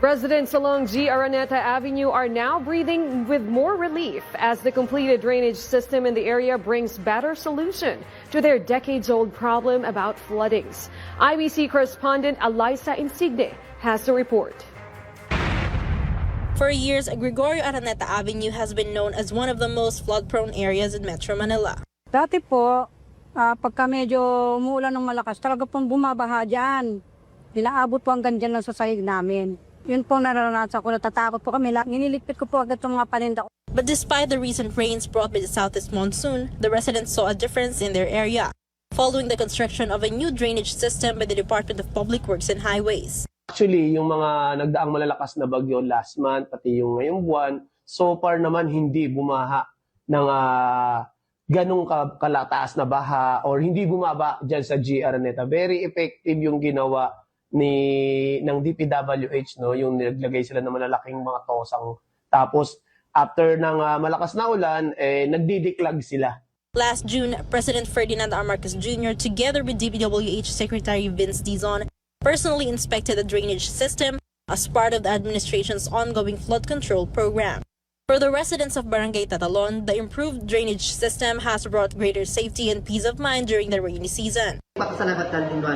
Residents along G. Araneta Avenue are now breathing with more relief as the completed drainage system in the area brings better solution to their decades-old problem about floodings. IBC correspondent Alyssa Insigne has the report. For years, Gregorio Araneta Avenue has been known as one of the most flood-prone areas in Metro Manila. Dati po, pagka medyo umuulan ng malakas, talaga pong bumabaha dyan. Dinaabot po hanggang dyan lang sa sahig namin. Yun po naranasan ko, natatakot po kami. Nililipit ko po agad yung mga paninda ko. But despite the recent rains brought by the southeast monsoon, the residents saw a difference in their area, following the construction of a new drainage system by the Department of Public Works and Highways. Actually, yung mga nagdaang malalakas na bagyo last month, pati yung ngayong buwan, so far naman hindi bumaha ng ganong kalataas na baha or hindi bumaba dyan sa G. Araneta. Very effective yung ginawa ng DPWH, no, yung naglagay sila ng malalaking mga tosang. Tapos after ng malakas na ulan, nagdidiklag sila. Last June, President Ferdinand R. Marcos Jr. together with DPWH Secretary Vince Dizon personally inspected the drainage system as part of the administration's ongoing flood control program. For the residents of Barangay Tatalon, the improved drainage system has brought greater safety and peace of mind during the rainy season. Pasalamat din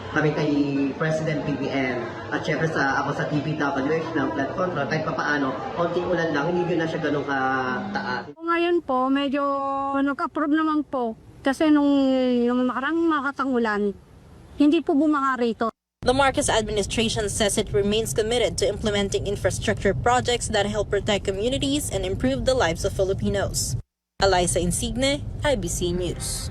kami kay President BBM at syempre ako sa TPWH ng flood control. Kahit papaano, konting ulan lang, hindi na siya ganun kataas. Ngayon po, medyo nag-approve naman po. Kasi nung nakarang makatangulan, hindi po bumaha rito. The Marcos administration says it remains committed to implementing infrastructure projects that help protect communities and improve the lives of Filipinos. Alyssa Insigne, IBC News.